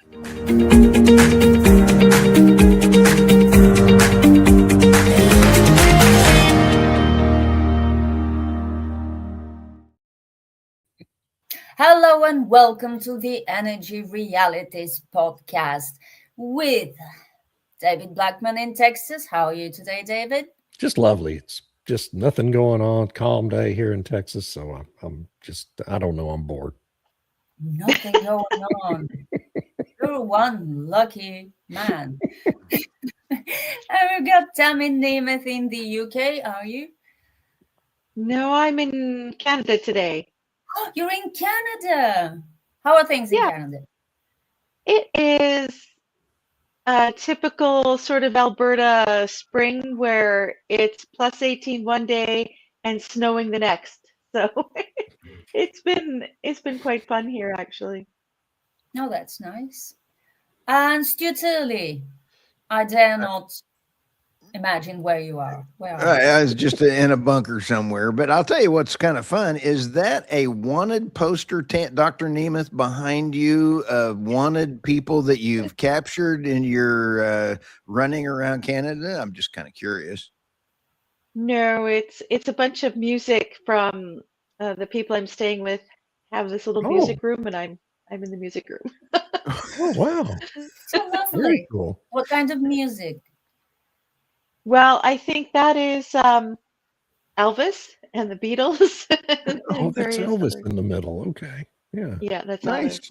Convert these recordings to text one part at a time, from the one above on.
Hello and welcome to the Energy Realities podcast with David Blackmon in Texas. How are you today, David? Just lovely. It's just nothing going on. Calm day here in Texas. So I'm just, I don't know, I'm bored. Nothing going on. You're one lucky man. And we've got Tammy Nemeth in the UK. Are you? No, I'm in Canada today. You're in Canada. How are things in Yeah, Canada? it is a typical sort of Alberta spring where it's plus 18 one day and snowing the next. So it's been quite fun here actually. Oh, that's nice. And Stu Turley, I dare not imagine where you are. Where are you? I was just in a bunker somewhere, but I'll tell you what's kind of fun. Is that a wanted poster, Dr. Nemeth, behind you of wanted people that you've captured in your running around Canada? I'm just kind of curious. No, it's a bunch of music from the people I'm staying with have this little Oh, music room and I'm in the music room. oh, wow. So Very lovely. cool. What kind of music? Well, I think that is Elvis and the Beatles Oh, and that's various Elvis other. in the middle. Okay. Yeah. Yeah, that's Nice. Elvis.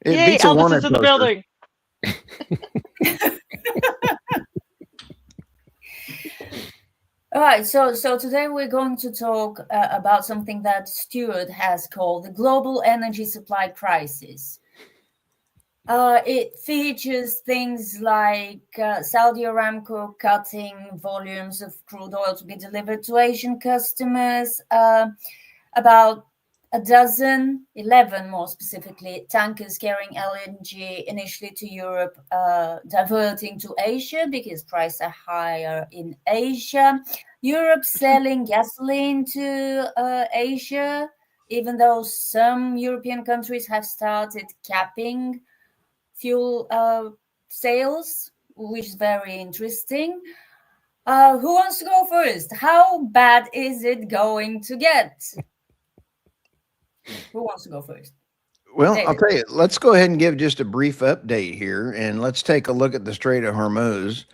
It Yay, beats a Elvis is wanted in the poster. building. All right, so today we're going to talk about something that Stuart has called the global energy supply crisis. It features things like Saudi Aramco cutting volumes of crude oil to be delivered to Asian customers, about 11 more specifically, tankers carrying LNG initially to Europe, diverting to Asia because prices are higher in Asia. Europe selling gasoline to Asia, even though some European countries have started capping fuel sales, which is very interesting. Who wants to go first? How bad is it going to get? Who wants to go first? Well, I'll David. tell you, let's go ahead and give just a brief update here and let's take a look at the Strait of Hormuz.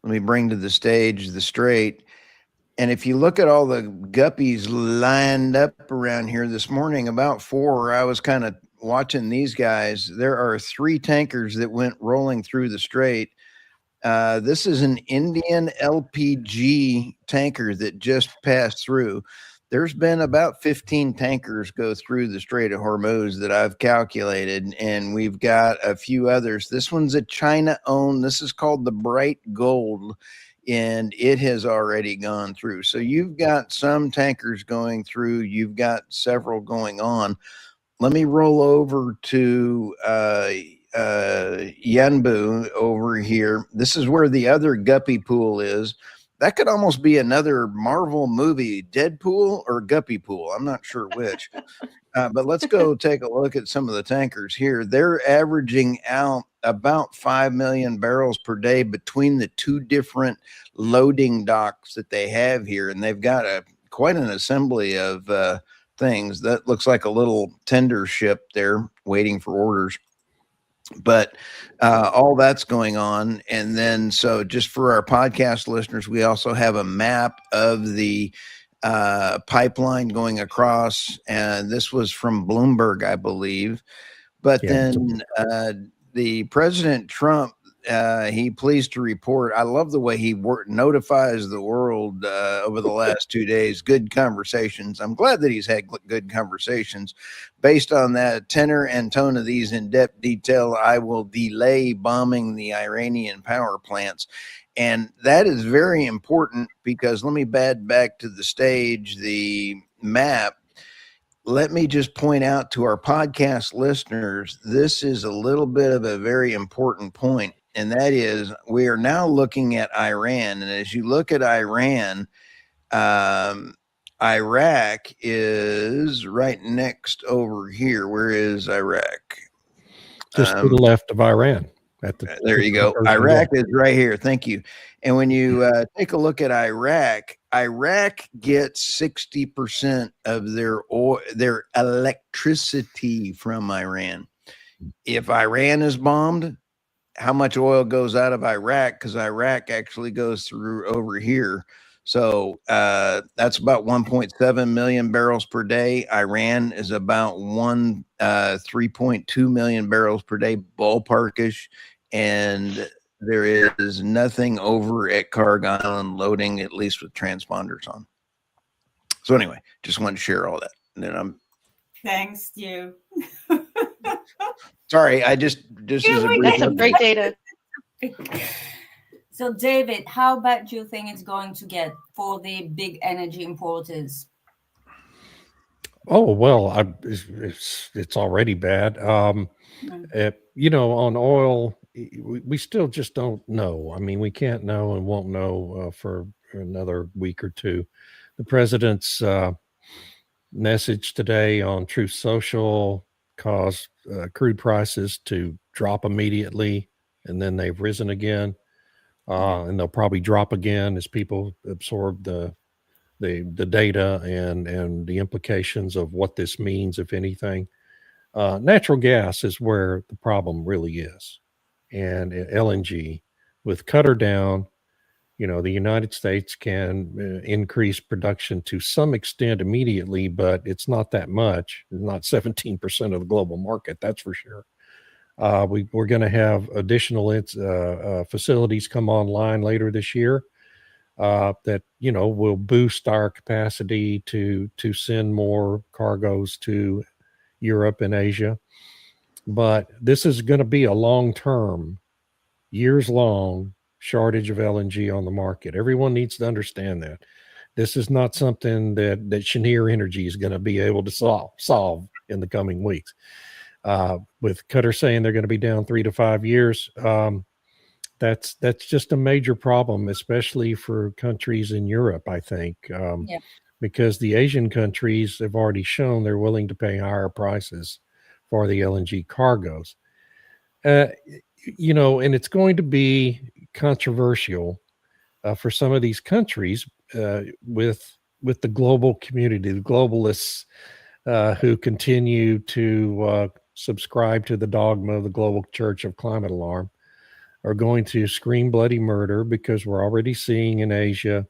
Let me bring to the stage the strait. And if you look at all the guppies lined up around here this morning, about 4, I was kind of watching these guys. There are 3 tankers that went rolling through the strait. This is an Indian LPG tanker that just passed through. There's been about 15 tankers go through the Strait of Hormuz that I've calculated, and we've got a few others. This one's a China owned. This is called the Bright Gold, and it has already gone through. So you've got some tankers going through, you've got several going on. Let me roll over to Yanbu over here. This is where the other guppy pool is. That could almost be another Marvel movie, Deadpool or Guppy Pool. I'm not sure which. But let's go take a look at some of the tankers here. They're averaging out about 5 million barrels per day between the 2 different loading docks that they have here. And they've got quite an assembly of things. That looks like a little tender ship there waiting for orders. But all that's going on. And then, so just for our podcast listeners, we also have a map of the pipeline going across. And this was from Bloomberg, I believe. But Yeah. then the President Trump, he pleased to report. I love the way he notifies the world over the last 2 days. Good conversations. I'm glad that he's had good conversations. Based on that tenor and tone of these in-depth detail, I will delay bombing the Iranian power plants. And that is very important because let me back to the stage, the map. Let me just point out to our podcast listeners, this is a little bit of a very important point. And that is, we are now looking at Iran. And as you look at Iran, Iraq is right next over here. Where is Iraq? Just to the left of Iran. There you go. Iraq is right here. Thank you. And when you take a look at Iraq, Iraq gets 60% of their electricity from Iran. If Iran is bombed, how much oil goes out of Iraq? Because Iraq actually goes through over here. So that's about 1.7 million barrels per day. Iran is about 3.2 million barrels per day, ballparkish. And there is nothing over at Carg Island loading, at least with transponders on. So anyway, just wanted to share all that. And then Thanks, Stu. Sorry, I just as a brief That's some great data. So, David, how bad do you think it's going to get for the big energy importers? Oh, well, it's already bad. On oil, we still just don't know. I mean, we can't know and won't know for another week or two. The president's message today on Truth Social caused crude prices to drop immediately, and then they've risen again, and they'll probably drop again as people absorb the data and the implications of what this means, if anything. Natural gas is where the problem really is, and LNG with Cutter down. The United States can increase production to some extent immediately, but it's not that much. It's not 17% of the global market, that's for sure. We're going to have additional facilities come online later this year that will boost our capacity to send more cargoes to Europe and Asia. But this is going to be a long-term, years-long shortage of LNG on the market. Everyone needs to understand that. This is not something that Cheniere Energy is going to be able to solve in the coming weeks. With Qatar saying they're going to be down 3 to 5 years, that's just a major problem, especially for countries in Europe, I think, because the Asian countries have already shown they're willing to pay higher prices for the LNG cargoes. And it's going to be controversial for some of these countries with the global community, the globalists who continue to subscribe to the dogma of the global church of climate alarm, are going to scream bloody murder, because we're already seeing in Asia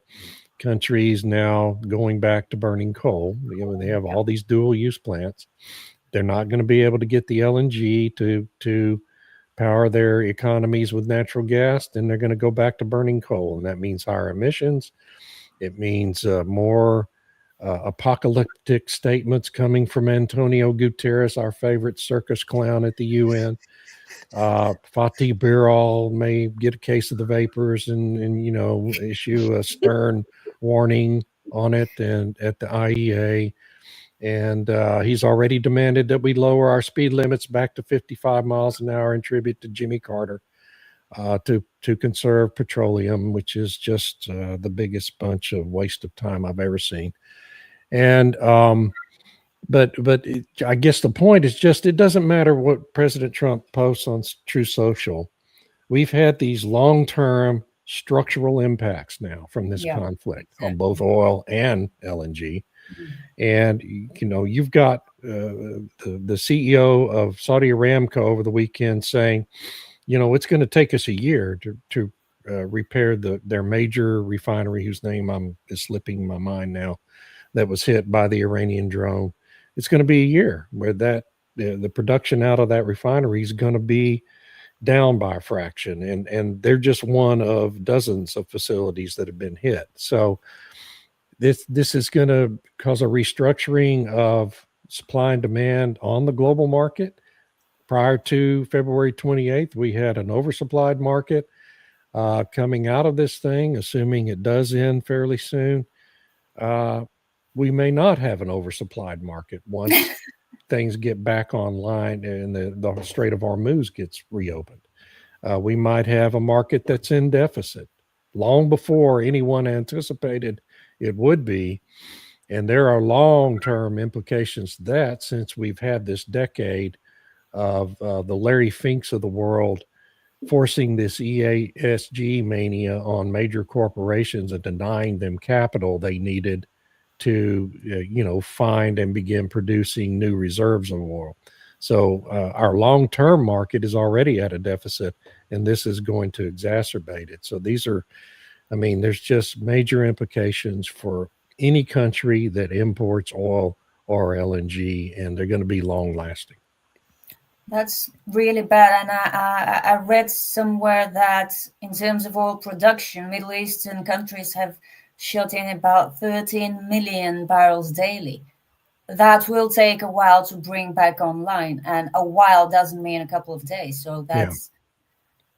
countries now going back to burning coal. They have all these dual use plants. They're not going to be able to get the LNG to power their economies with natural gas. Then they're going to go back to burning coal. And that means higher emissions. It means more apocalyptic statements coming from Antonio Guterres, our favorite circus clown at the UN. Fatih Birol may get a case of the vapors and issue a stern warning on it and at the IEA. And he's already demanded that we lower our speed limits back to 55 miles an hour in tribute to Jimmy Carter to conserve petroleum, which is just the biggest bunch of waste of time I've ever seen. And but I guess the point is just, it doesn't matter what President Trump posts on True Social. We've had these long-term structural impacts now from this conflict on both oil and LNG. And you've got the CEO of Saudi Aramco over the weekend saying, it's going to take us a year to repair their major refinery, whose name is slipping my mind now, that was hit by the Iranian drone. It's going to be a year where the production out of that refinery is going to be down by a fraction, and they're just one of dozens of facilities that have been hit. So this is going to cause a restructuring of supply and demand on the global market. Prior to February 28th, we had an oversupplied market coming out of this thing, assuming it does end fairly soon. We may not have an oversupplied market once things get back online and the Strait of Hormuz gets reopened. We might have a market that's in deficit long before anyone anticipated it would be. And there are long-term implications to that, since we've had this decade of the Larry Finks of the world forcing this ESG mania on major corporations and denying them capital they needed to, find and begin producing new reserves of oil. So our long-term market is already at a deficit, and this is going to exacerbate it. So there's just major implications for any country that imports oil or LNG, and they're going to be long-lasting. That's really bad. And I read somewhere that in terms of oil production, Middle Eastern countries have shut in about 13 million barrels daily. That will take a while to bring back online. And a while doesn't mean a couple of days. So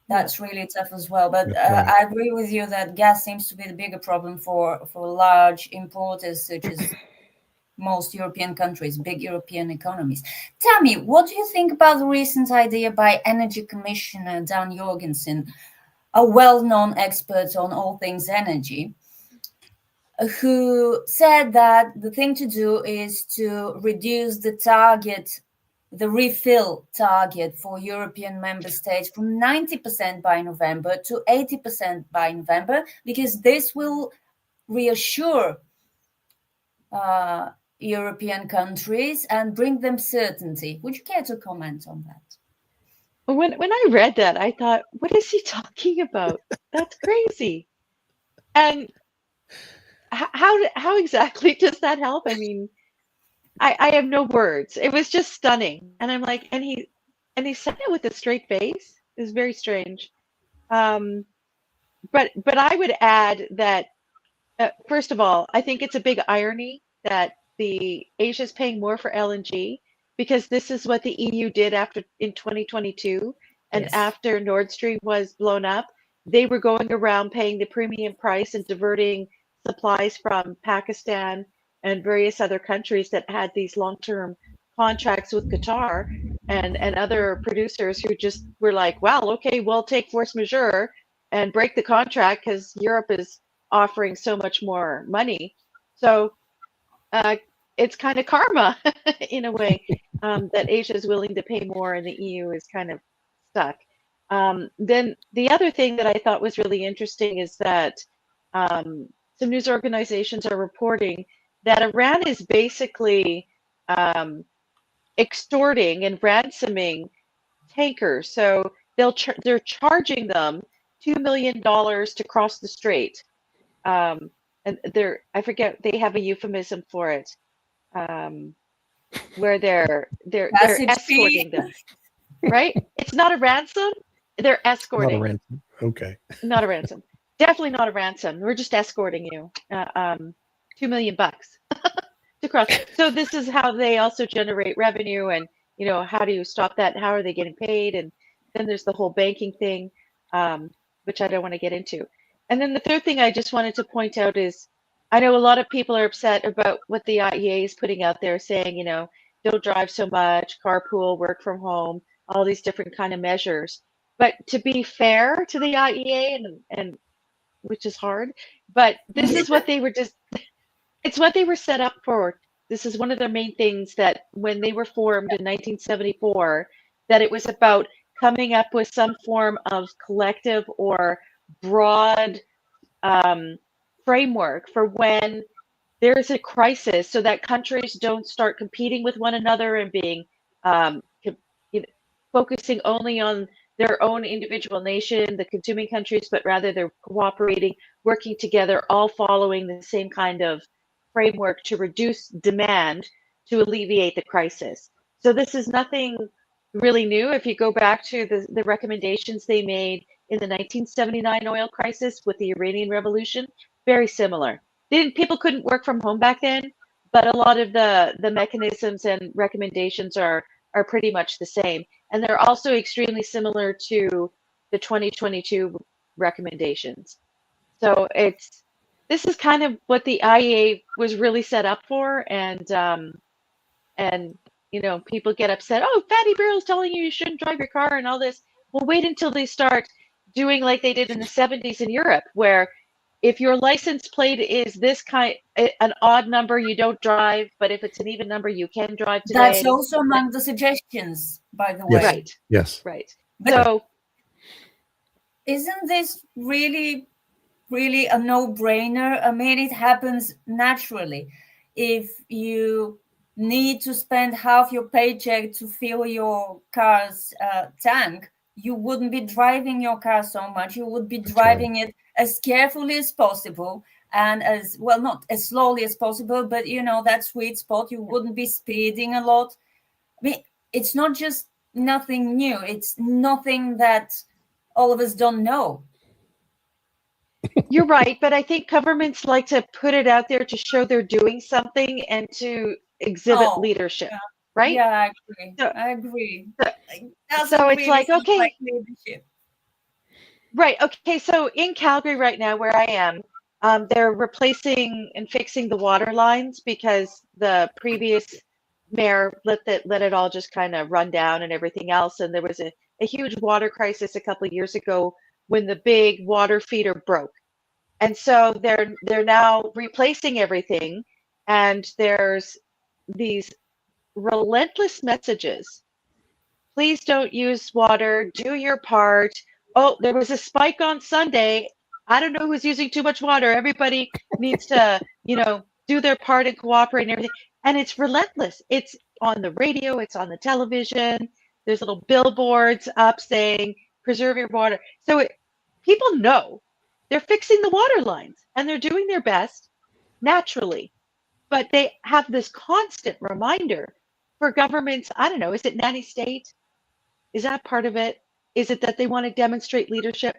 that's really tough as well. But Right. I agree with you that gas seems to be the bigger problem for large importers such as most European countries, big European economies. Tammy, what do you think about the recent idea by Energy Commissioner Dan Jorgensen, a well-known expert on all things energy, who said that the thing to do is to reduce the refill target for European member states from 90% by November to 80% by November, because this will reassure European countries and bring them certainty. Would you care to comment on that? When I read that, I thought, what is he talking about? That's crazy. And how exactly does that help? I mean, I have no words. It was just stunning. And I'm like, and he said it with a straight face. It was very strange. But I would add that first of all, I think it's a big irony that Asia's paying more for LNG because this is what the EU did in 2022, and Yes. after Nord Stream was blown up, they were going around paying the premium price and diverting supplies from Pakistan and various other countries that had these long-term contracts with Qatar and other producers who just were like, well, okay, we'll take force majeure and break the contract because Europe is offering so much more money. So it's kind of karma in a way that Asia is willing to pay more and the EU is kind of stuck. Then the other thing that I thought was really interesting is that some news organizations are reporting that Iran is basically extorting and ransoming tankers. So they're charging them $2 million to cross the strait. And I forget, they have a euphemism for it, where they're Passage escorting them, right? It's not a ransom. They're Not a escorting. ransom. Okay. Not a ransom. Definitely not a ransom. We're just escorting you. $2 million to cross. So this is how they also generate revenue, and how do you stop that? How are they getting paid? And then there's the whole banking thing, which I don't want to get into. And then the third thing I just wanted to point out is, I know a lot of people are upset about what the IEA is putting out there, saying, don't drive so much, carpool, work from home, all these different kind of measures. But to be fair to the IEA, and which is hard, but this is what they were it's what they were set up for. This is one of their main things, that when they were formed in 1974, that it was about coming up with some form of collective or broad framework for when there's a crisis, so that countries don't start competing with one another and being focusing only on their own individual nation, the consuming countries, but rather they're cooperating, working together, all following the same kind of framework to reduce demand to alleviate the crisis. So this is nothing really new. If you go back to the recommendations they made in the 1979 oil crisis with the Iranian Revolution, very similar. People couldn't work from home back then, but a lot of the mechanisms and recommendations are pretty much the same. And they're also extremely similar to the 2022 recommendations. So this is kind of what the IEA was really set up for, and people get upset. Oh, Fatty Barrel's telling you shouldn't drive your car and all this. Well, wait until they start doing like they did in the 70s in Europe, where if your license plate is this an odd number, you don't drive, but if it's an even number, you can drive That's today. also among the suggestions, by the Yes. way. Right. Yes. Right. But So isn't this really a no-brainer? I mean, it happens naturally. If you need to spend half your paycheck to fill your car's tank, you wouldn't be driving your car so much. You would be driving it as carefully as possible, and as well, not as slowly as possible, but you know, that sweet spot. You wouldn't be speeding a lot. I mean, it's not just nothing new. It's nothing that all of us don't know. you're right, but I think governments like to put it out there to show they're doing something and to exhibit leadership, yeah. right? Yeah, I agree. So, I agree. so, Doesn't so it's really like, sound okay, like leadership. right. Okay. So in Calgary right now, where I am, they're replacing and fixing the water lines because the previous mayor let it all just kind of run down and everything else. And there was a huge water crisis a couple of years ago when the big water feeder broke. And so they're now replacing everything. And there's these relentless messages. Please don't use water. Do your part. Oh, there was a spike on Sunday. I don't know who's using too much water. Everybody needs to, do their part and cooperate and everything. And it's relentless. It's on the radio, it's on the television. There's little billboards up saying, preserve your water. So people know they're fixing the water lines and they're doing their best naturally. But they have this constant reminder for governments. I don't know, is it nanny state? Is that part of it? Is it that they want to demonstrate leadership?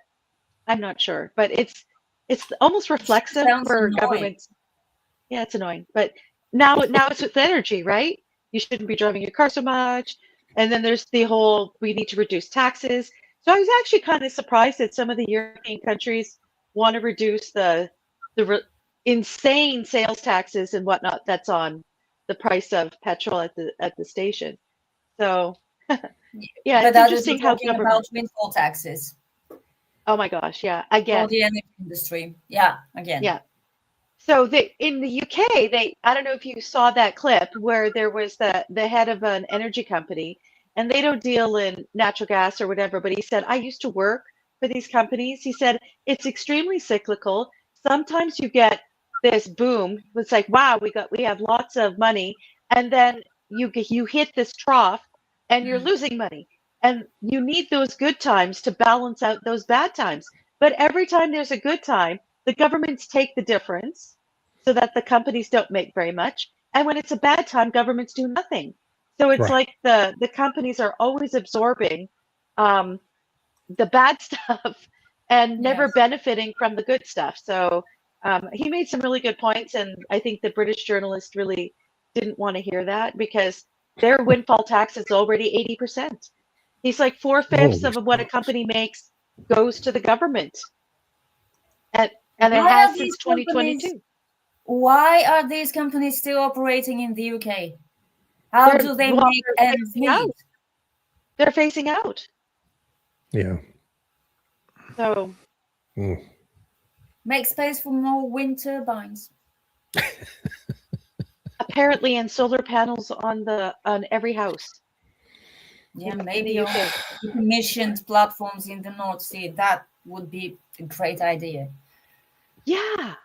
I'm not sure, but it's almost reflexive Sounds for annoying. governments. Yeah, it's annoying. But now it's with energy, right? You shouldn't be driving your car so much. And then there's the whole we need to reduce taxes. So I was actually kind of surprised that some of the European countries want to reduce the insane sales taxes and whatnot that's on the price of petrol at the station. So yeah, But it's others are interesting how talking about government. windfall taxes Oh my gosh, yeah, for again, the energy industry. Yeah, again. yeah. So in the UK, I don't know if you saw that clip where there was the head of an energy company, and they don't deal in natural gas or whatever, but he said, I used to work for these companies. He said it's extremely cyclical. Sometimes you get this boom. It's like, wow, we have lots of money, and then you hit this trough and you're losing money. And you need those good times to balance out those bad times. But every time there's a good time, the governments take the difference so that the companies don't make very much. And when it's a bad time, governments do nothing. So it's Right. like the companies are always absorbing the bad stuff and never Yes. benefiting from the good stuff. So he made some really good points. And I think the British journalist really didn't want to hear that because their windfall tax is already 80%. He's like 4/5 Holy of what a smokes. company makes goes to the government. And it Why has are since these companies 2022. why are these companies still operating in the UK? How do they make They're ends phasing out. meet? They're phasing out. Yeah. So Mm. Make space for more wind turbines. apparently, and solar panels on every house. Yeah, in maybe the on UK. decommissioned platforms in the North Sea. That would be a great idea. Yeah.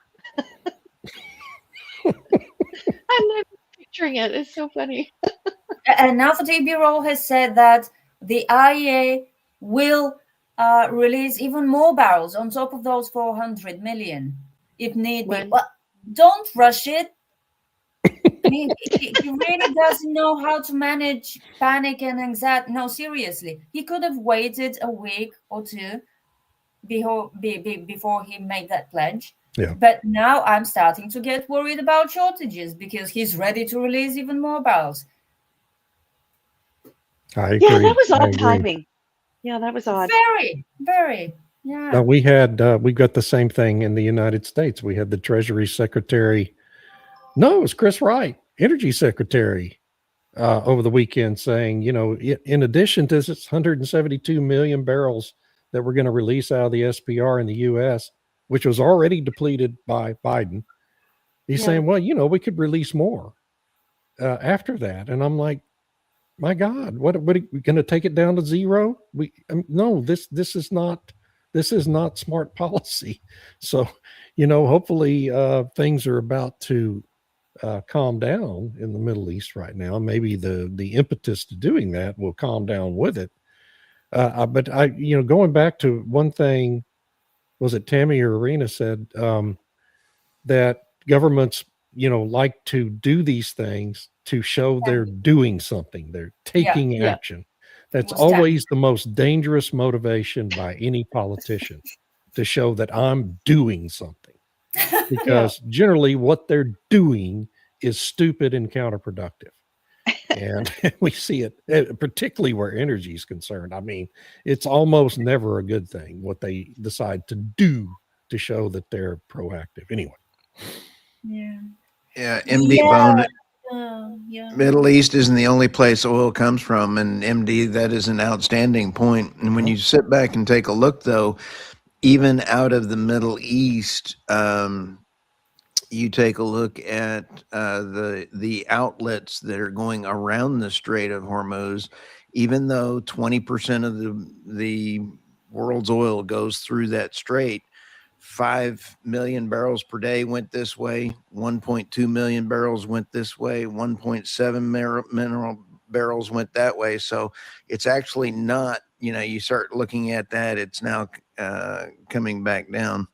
I'm not picturing it. It's so funny. And now the Bureau has said that the IEA will release even more barrels on top of those 400 million if need be. When? Well, don't rush it. I mean, he really doesn't know how to manage panic and anxiety. No, seriously. He could have waited a week or two before he made that pledge. Yeah. But now I'm starting to get worried about shortages because he's ready to release even more barrels. I agree. Yeah, that was I odd agree. timing. Yeah, that was odd. Very, very. Yeah. Now we got the same thing in the United States. We had the Treasury Secretary. No, it was Chris Wright, Energy Secretary, over the weekend saying, in addition to this 172 million barrels that we're going to release out of the SPR in the U.S., which was already depleted by Biden. He's saying, well, we could release more after that. And I'm like, my God, what are we going to take it down to zero? No, this is not smart policy. So, hopefully things are about to calm down in the Middle East right now. Maybe the impetus to doing that will calm down with it. But going back to one thing, was it Tammy or Irina said that governments, like to do these things to show they're doing something, they're taking action. That's always the most dangerous motivation by any politician, to show that I'm doing something, because generally what they're doing is stupid and counterproductive. And we see it, particularly where energy is concerned. I mean, it's almost never a good thing what they decide to do to show that they're proactive. Anyway. MD Bone. Middle East isn't the only place oil comes from, and MD, that is an outstanding point. And when you sit back and take a look, though, even out of the Middle East, you take a look at the outlets that are going around the Strait of Hormuz. Even though 20% of the world's oil goes through that strait, 5 million barrels per day went this way, 1.2 million barrels went this way, 1.7 mineral barrels went that way. So it's actually not, you start looking at that, it's now coming back down.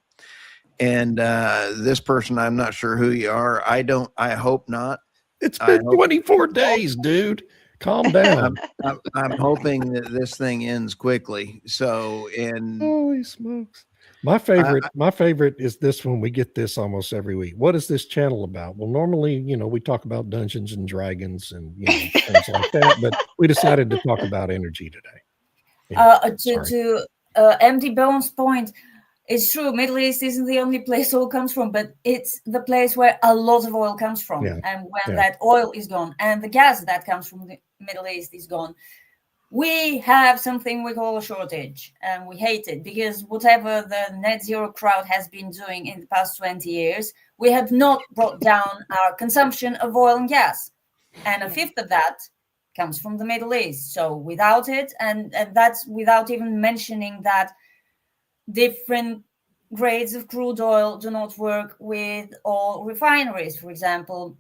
And this person, I'm not sure who you are. I hope not. It's been 24 days, dude. Calm down. I'm hoping that this thing ends quickly. So, and holy smokes. My favorite is this one. We get this almost every week. What is this channel about? Well, normally, we talk about Dungeons and Dragons and things like that, but we decided to talk about energy today. To MD Bones' point, it's true. Middle East isn't the only place oil comes from, but it's the place where a lot of oil comes from. Yeah. And when that oil is gone and the gas that comes from the Middle East is gone, we have something we call a shortage, and we hate it, because whatever the net zero crowd has been doing in the past 20 years, we have not brought down our consumption of oil and gas. And a fifth of that comes from the Middle East. So without it, and that's without even mentioning that different grades of crude oil do not work with all refineries. For example,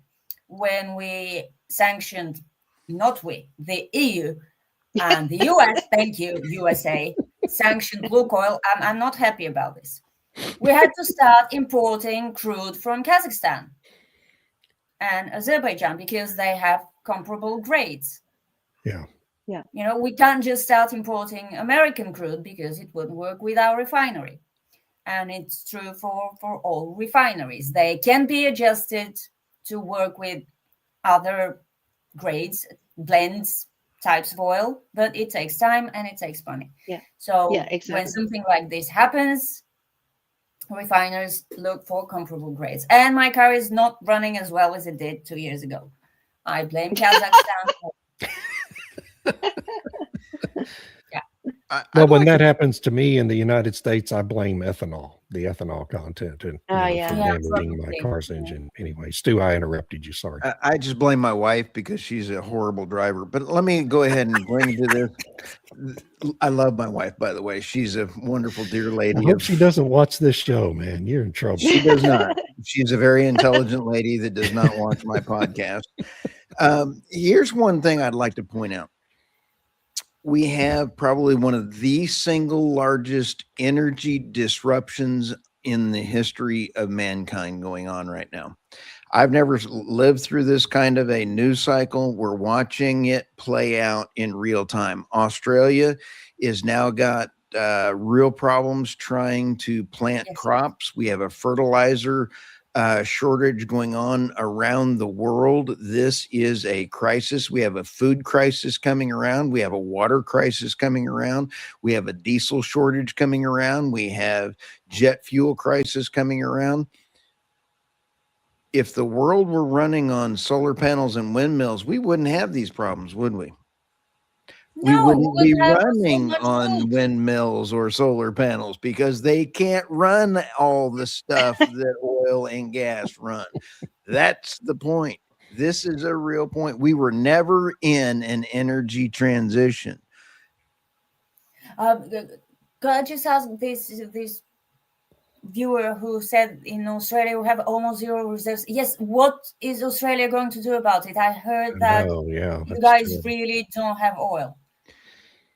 when we sanctioned, the EU, and the US, thank you, USA, sanctioned Lukoil. I'm not happy about this. We had to start importing crude from Kazakhstan and Azerbaijan because they have comparable grades. Yeah. We can't just start importing American crude because it wouldn't work with our refinery. And it's true for all refineries. They can be adjusted to work with other grades, blends, types of oil, but it takes time and it takes money. So when something like this happens, refiners look for comparable grades. And my car is not running as well as it did 2 years ago. I blame Kazakhstan. When that happens to me in the United States, I blame ethanol, the ethanol content, and for damaging my car's engine. Anyway, Stu, I interrupted you. Sorry. I just blame my wife because she's a horrible driver. But let me go ahead and bring to this. I love my wife, by the way. She's a wonderful, dear lady. I hope she doesn't watch this show, man. You're in trouble. She does not. She's a very intelligent lady that does not watch my podcast. Here's one thing I'd like to point out. We have probably one of the single largest energy disruptions in the history of mankind going on right now. I've never lived through this kind of a news cycle. We're watching it play out in real time. Australia is now got real problems trying to plant crops. We have a fertilizer shortage going on around the world. This is a crisis. We have a food crisis coming around. We have a water crisis coming around. We have a diesel shortage coming around. We have jet fuel crisis coming around. If the world were running on solar panels and windmills, we wouldn't have these problems, would we? we No, we wouldn't be would have so running much on food. windmills or solar panels because they can't run all the stuff that oil and gas run. That's the point. This is a real point. We were never in an energy transition. Could I just ask this viewer who said in Australia we have almost zero reserves? Yes, what is Australia going to do about it? I heard that Oh, yeah, you that's guys true. really don't have oil.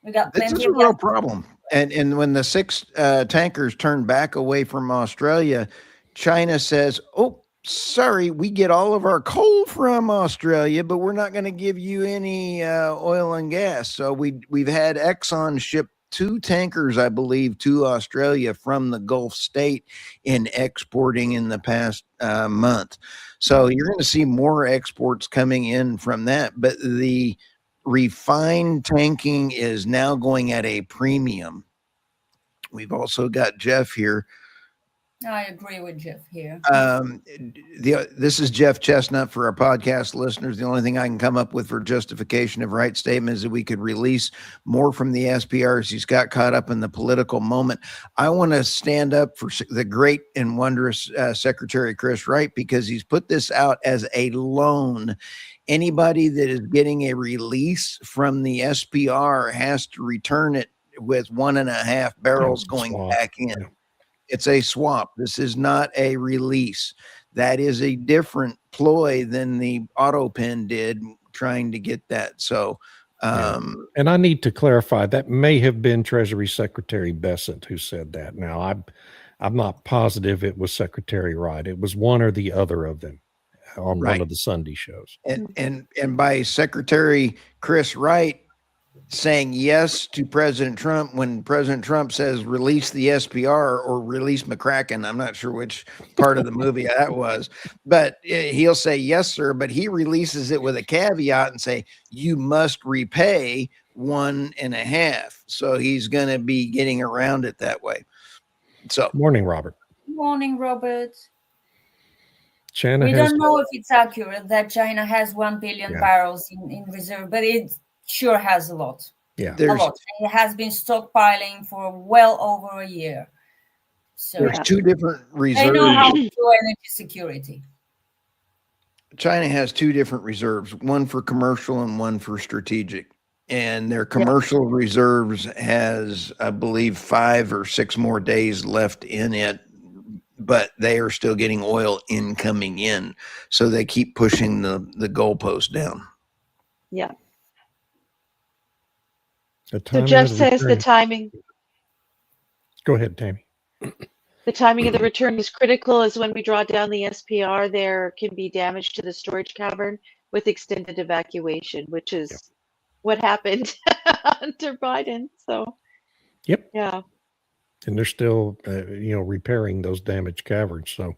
We got This plenty is a of real gas. problem. And when the 6 tankers turned back away from Australia, China says, "Oh, sorry, we get all of our coal from Australia, but we're not going to give you any oil and gas." So we've had Exxon ship 2 tankers, I believe, to Australia from the Gulf state in exporting in the past month. So you're going to see more exports coming in from that. But the refined tanking is now going at a premium. We've also got Jeff here. I agree with Jeff here. This is Jeff Chestnut for our podcast listeners. The only thing I can come up with for justification of right statement is that we could release more from the SPRs. He's got caught up in the political moment. I want to stand up for the great and wondrous Secretary Chris Wright, because he's put this out as a loan. Anybody that is getting a release from the SPR has to return it with 1.5 barrels going back in. Yeah. It's a swap. This is not a release. That is a different ploy than the auto pen did trying to get that. So, and I need to clarify that may have been Treasury Secretary Bessent who said that. Now, I'm not positive it was Secretary Wright. It was one or the other of them on Right. one of the Sunday shows. And by Secretary Chris Wright saying yes to President Trump when President Trump says release the SPR or release McCracken. I'm not sure which part of the movie that was, but he'll say yes, sir. But he releases it with a caveat and say you must repay 1.5. So he's going to be getting around it that way. So, Morning, Robert. Morning, Robert. China We has don't know if it's accurate that China has 1 billion barrels in reserve, but it sure has a lot. Yeah, a lot. It has been stockpiling for well over a year. So there's 2 different reserves. They know how to do energy security. China has 2 different reserves, one for commercial and one for strategic. And their commercial reserves has, I believe, 5 or 6 more days left in it, but they are still getting oil incoming in. So they keep pushing the goalpost down. Yeah. So Jeff says the timing. Go ahead, Tammy. The timing of the return is critical, as when we draw down the SPR, there can be damage to the storage cavern with extended evacuation, which is what happened under Biden. So, yeah. And they're still, repairing those damaged caverns. So,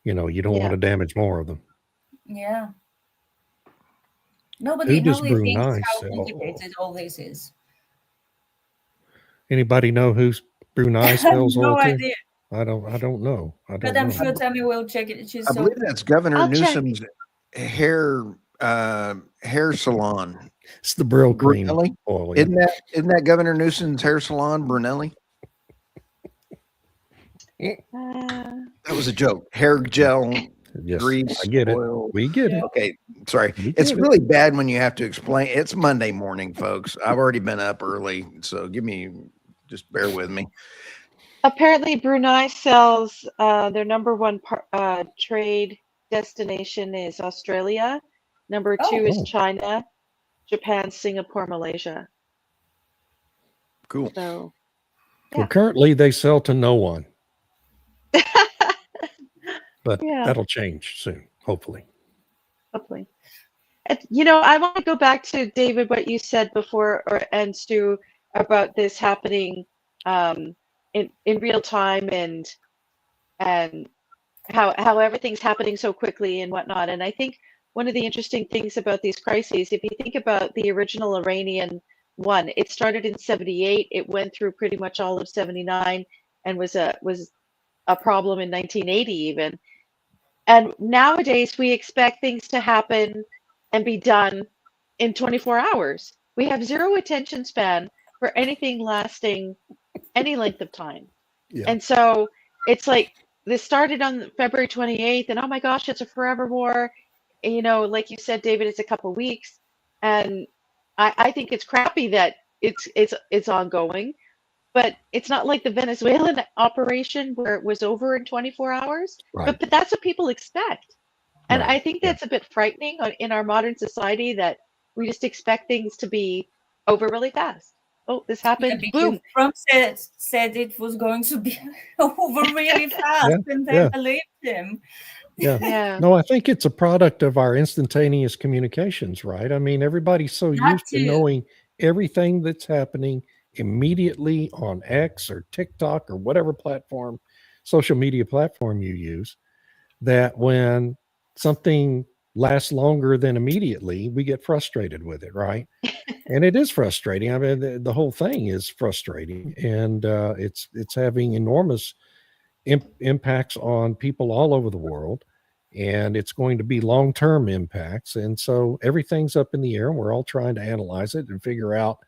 you don't want to damage more of them. Yeah. Nobody thinks Brunei how complicated all this is. Anybody know who Brunei sells oil to? No idea. I don't know. But I'm sure Tammy will check it. I believe that's Governor Newsom's hair salon. It's the Brill Cream Brunelli? oil. Isn't that Governor Newsom's hair salon, Brunelli? That was a joke. Hair gel, grease, I get oil. it. We get it. Okay, sorry. It's really bad when you have to explain. It's Monday morning, folks. I've already been up early, so just bear with me. Apparently, Brunei sells their number one trade destination is Australia. Number 2 is China, Japan, Singapore, Malaysia. Cool. So, well, currently they sell to no one. But that'll change soon, hopefully. Hopefully. I want to go back to, David, what you said before, and Stu, about this happening in real time and how everything's happening so quickly and whatnot. And I think one of the interesting things about these crises, if you think about the original Iranian one, it started in 78, it went through pretty much all of 79, and was a problem in 1980 even. And nowadays we expect things to happen and be done in 24 hours. We have zero attention span for anything lasting any length of time. Yeah. And so it's like this started on February 28th, and oh my gosh, it's a forever war. And, you know, like you said, David, it's a couple weeks. And I think it's crappy that it's ongoing, but it's not like the Venezuelan operation where it was over in 24 hours. Right. But that's what people expect. And Right. I think that's a bit frightening in our modern society that we just expect things to be over really fast. Oh, this Yeah, happened. because Boom. Trump said it was going to be over really fast, Yeah, and they yeah. believed him. Yeah. Yeah. No, I think it's a product of our instantaneous communications, right? I mean, everybody's so That used to too. knowing everything that's happening immediately on X or TikTok or whatever platform, social media platform you use, that when something lasts longer than immediately, we get frustrated with it, right? And it is frustrating. I mean, the whole thing is frustrating, and it's having enormous impacts on people all over the world, and it's going to be long-term impacts. And so everything's up in the air, and we're all trying to analyze it and figure out,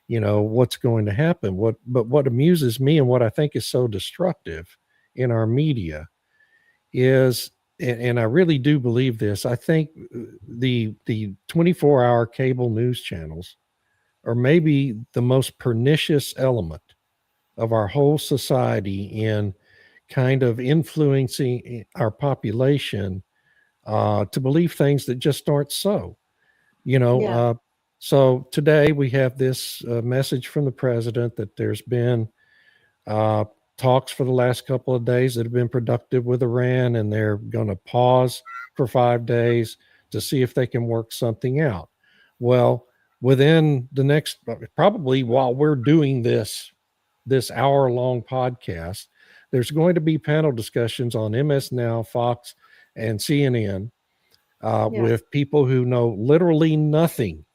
what's going to happen. But what amuses me and what I think is so destructive in our media is, and I really do believe this, I think the 24-hour cable news channels are maybe the most pernicious element of our whole society in kind of influencing our population to believe things that just aren't so. Yeah. So today we have this message from the president that there's been talks for the last couple of days that have been productive with Iran, and they're going to pause for 5 days to see if they can work something out. Well, within the next, probably while we're doing this hour-long podcast, there's going to be panel discussions on MS Now, Fox, and CNN with people who know literally nothing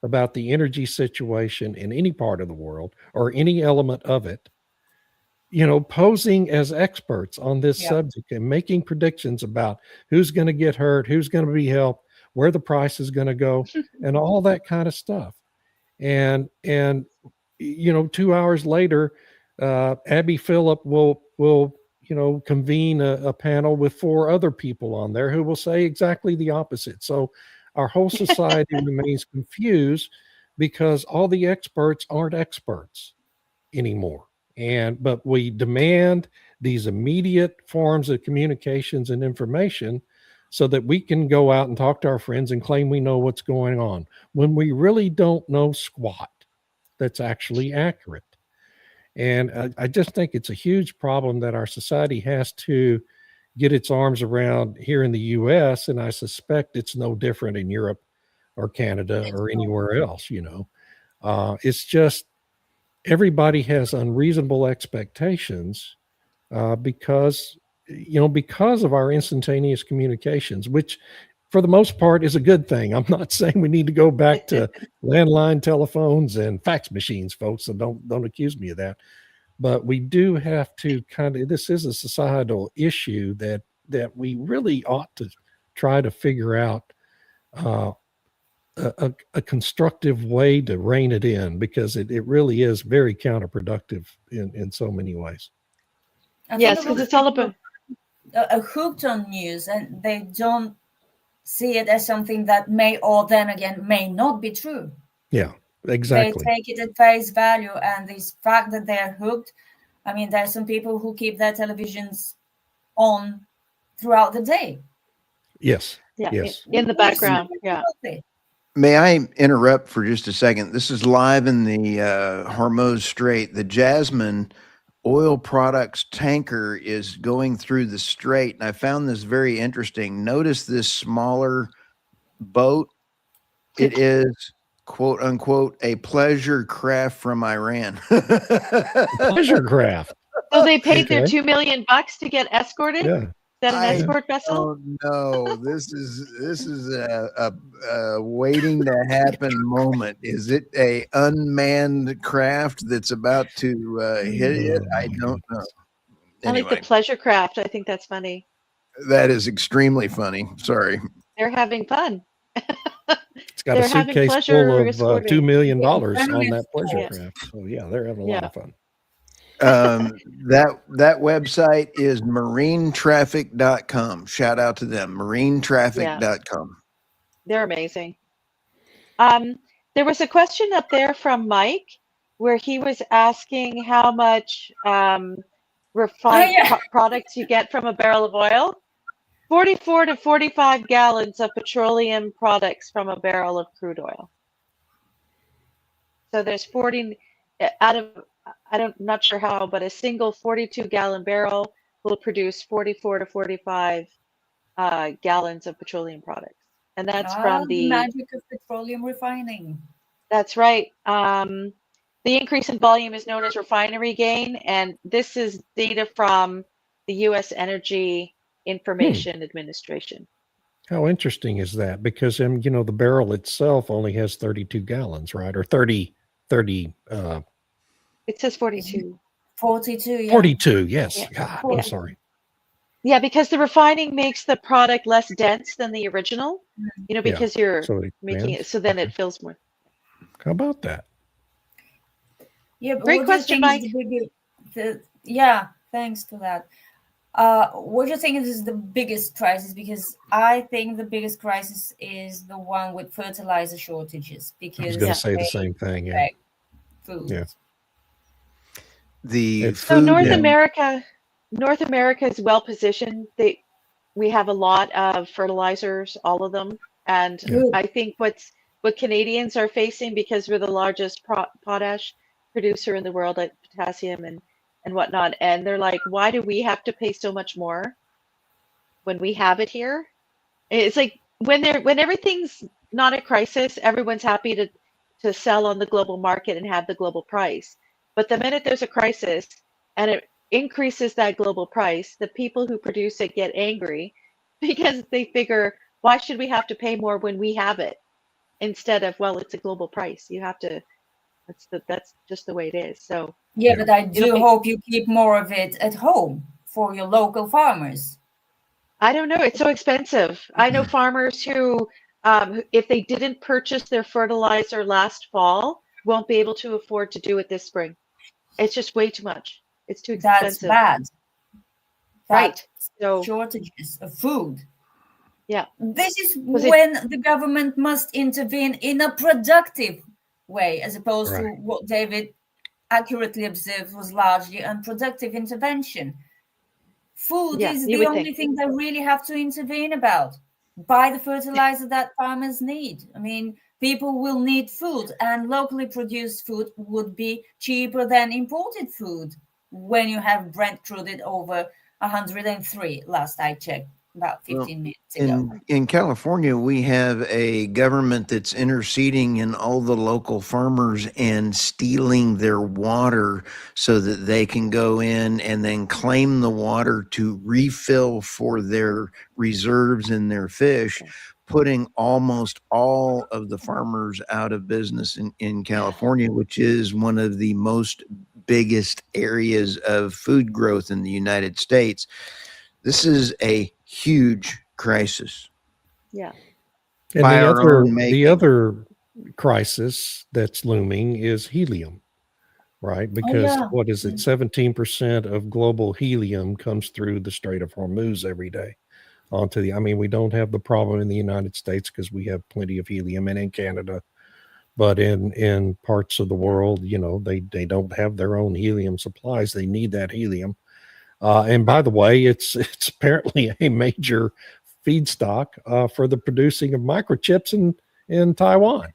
about the energy situation in any part of the world or any element of it, posing as experts on this subject and making predictions about who's going to get hurt, who's going to be helped, where the price is going to go, and all that kind of stuff. And 2 hours later, Abby Phillip will convene a panel with 4 other people on there who will say exactly the opposite. So our whole society remains confused because all the experts aren't experts anymore. But we demand these immediate forms of communications and information so that we can go out and talk to our friends and claim we know what's going on when we really don't know squat that's actually accurate. And I just think it's a huge problem that our society has to get its arms around here in the US, and I suspect it's no different in Europe or Canada or anywhere else. It's just everybody has unreasonable expectations because of our instantaneous communications, which for the most part is a good thing. I'm not saying we need to go back to landline telephones and fax machines, folks, so don't accuse me of that. But we do have to this is a societal issue that we really ought to try to figure out a constructive way to rein it in, because it really is very counterproductive in so many ways. Yes, because it's all about hooked on news, and they don't see it as something that may, or then again, may not be true. Yeah, exactly. They take it at face value, and this fact that they're hooked. I mean, there are some people who keep their televisions on throughout the day. Yes. Yeah, yes. in the background. Yeah. May I interrupt for just a second? This is live in the Hormuz Strait. The Jasmine oil products tanker is going through the strait, and I found this very interesting. Notice this smaller boat. It is, quote unquote, a pleasure craft from Iran. Pleasure craft. So they paid their $2 million to get escorted? Yeah. Is that an escort vessel? Oh no, this is a waiting to happen moment. Is it a unmanned craft that's about to hit it? I don't know. Anyway. I like the pleasure craft. I think that's funny. That is extremely funny. Sorry. They're having fun. It's got a They're having suitcase pleasure full of escorting. $2 million Yeah, on apparently that it's pleasure Yeah. craft. So yeah, they're having a lot Yeah. of fun. That website is marinetraffic.com. Shout out to them, marinetraffic.com. They're amazing. There was a question up there from Mike where he was asking how much refined yeah. products you get from a barrel of oil. 44 to 45 gallons of petroleum products from a barrel of crude oil. So there's 40 out of, I'm not sure how, but a single 42-gallon barrel will produce 44 to 45 gallons of petroleum products. And that's from The magic of petroleum refining. That's right. The increase in volume is known as refinery gain, and this is data from the U.S. Energy Information Administration. How interesting is that? Because the barrel itself only has 32 gallons, right? Or 30. It says 42. 42, yeah. 42, yes. Yeah. God, Yeah. I'm sorry. Yeah, because the refining makes the product less dense than the original, because you're So it making expands. it so then it fills more. How about that? Yeah, but Great what question, do you think Mike. is yeah, thanks to that. What do you think is the biggest crisis? Because I think the biggest crisis is the one with fertilizer shortages. I was Because going to say the same thing. Yeah. food. Yeah. The It's- So food. North America is well positioned. We have a lot of fertilizers, all of them, and Good. I think what Canadians are facing, because we're the largest potash producer in the world at potassium and whatnot, and they're like, why do we have to pay so much more when we have it here? It's like when everything's not a crisis, everyone's happy to sell on the global market and have the global price. But the minute there's a crisis and it increases that global price, the people who produce it get angry because they figure, why should we have to pay more when we have it? Instead of, well, it's a global price. You have to, that's just the way it is. So Yeah, but I do hope you keep more of it at home for your local farmers. I don't know. It's so expensive. I know farmers who, if they didn't purchase their fertilizer last fall, won't be able to afford to do it this spring. It's just way too much. It's too expensive. That's bad. Right. So shortages of food. Yeah. This is when the government must intervene in a productive way, as opposed to what David accurately observed was largely unproductive intervention. Food is the only thing they really have to intervene about. Buy the fertilizer that farmers need. I mean, people will need food, and locally produced food would be cheaper than imported food when you have Brent crude at over 103 last I checked, about 15 minutes ago. In California, we have a government that's interceding in all the local farmers and stealing their water so that they can go in and then claim the water to refill for their reserves and their fish, putting almost all of the farmers out of business in California, which is one of the most biggest areas of food growth in the United States. This is a huge crisis. Yeah. And the other crisis that's looming is helium, right? Because what is it? 17% of global helium comes through the Strait of Hormuz every day we don't have the problem in the United States because we have plenty of helium, and in Canada, but in parts of the world, they don't have their own helium supplies. They need that helium. And by the way, it's apparently a major feedstock for the producing of microchips in Taiwan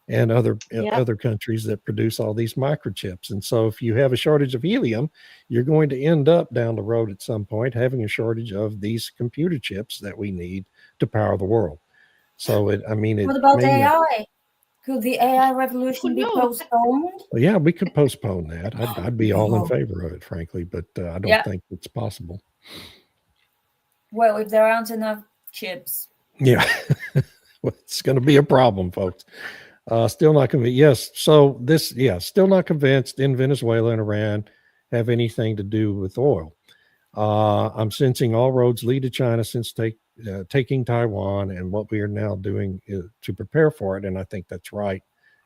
and other countries that produce all these microchips. And so if you have a shortage of helium, you're going to end up down the road at some point having a shortage of these computer chips that we need to power the world. So what about AI? Could the AI revolution be postponed? Well, yeah, we could postpone that. I'd be all in favor of it, frankly, but I don't think it's possible. Well, if there aren't enough chips. Yeah, it's going to be a problem, folks. Still not convinced. Yes. So still not convinced in Venezuela and Iran have anything to do with oil. I'm sensing all roads lead to China since taking Taiwan, and what we are now doing to prepare for it. And I think that's right.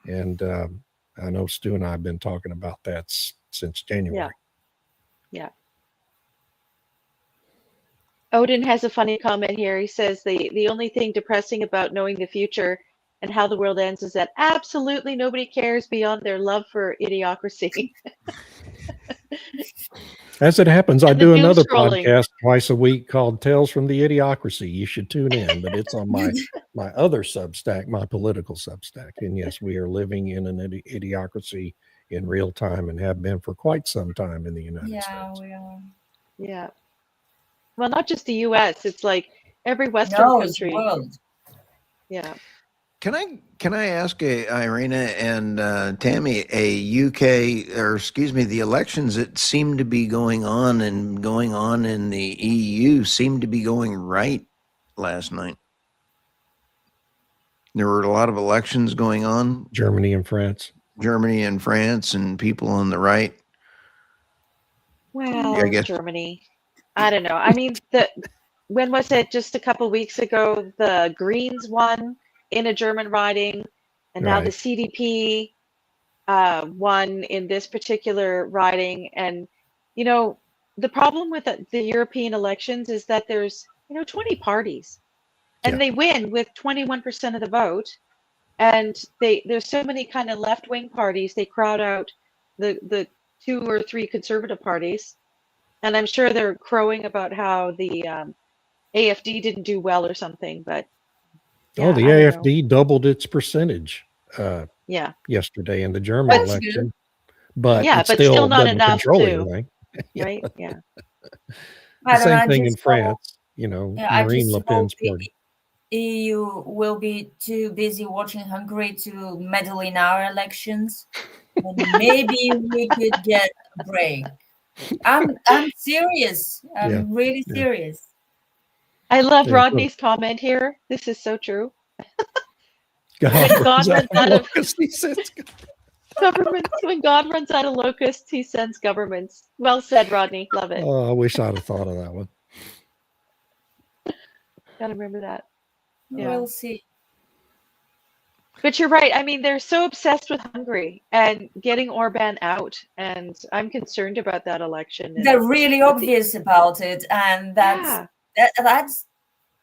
And I know Stu and I have been talking about that since January. Yeah. Odin has a funny comment here. He says the only thing depressing about knowing the future and how the world ends is that absolutely nobody cares beyond their love for idiocracy. As it happens, I And the do doom another scrolling. podcast twice a week called Tales from the Idiocracy. You should tune in, but it's on my other Substack, my political Substack. And yes, we are living in an idiocracy in real time and have been for quite some time in the United States. We are. Yeah. Well, not just the U.S. It's like every Western No, it's country. world. Yeah. Can I ask Irina and Tammy, the elections that seem to be going on in the EU seem to be going right last night. There were a lot of elections going on. Germany and France, and people on the right. Well, I guess. Germany. I don't know. I mean, when was it? Just a couple weeks ago, the Greens won in a German riding, and now the Right. CDP won in this particular riding. And the problem with the European elections is that there's 20 parties, and Yeah. they win with 21% of the vote. And there's so many kind of left-wing parties, they crowd out the 2 or 3 conservative parties. And I'm sure they're crowing about how the AFD didn't do well or something, but the I don't know. AFD doubled its percentage Yeah, yesterday in the German That's election, but yeah, it but still still not doesn't enough control to, anything. Yeah. right? Yeah. The I don't know. same I thing in just hope, France, I Marine just Le hope Pen's the party. EU will be too busy watching Hungary to meddle in our elections, and maybe we could get a break. I'm serious. I'm really Yeah. serious. I love Yeah, Rodney's comment here. This is so true. God When God runs runs out out of of locusts, he says. governments, when God runs out of locusts, he sends governments. Well said, Rodney. Love it. Oh, I wish I'd have thought of that one. Gotta remember that. Yeah. We'll see. But you're right. I mean, they're so obsessed with Hungary and getting Orban out, and I'm concerned about that election. And They're really obvious about it, and that's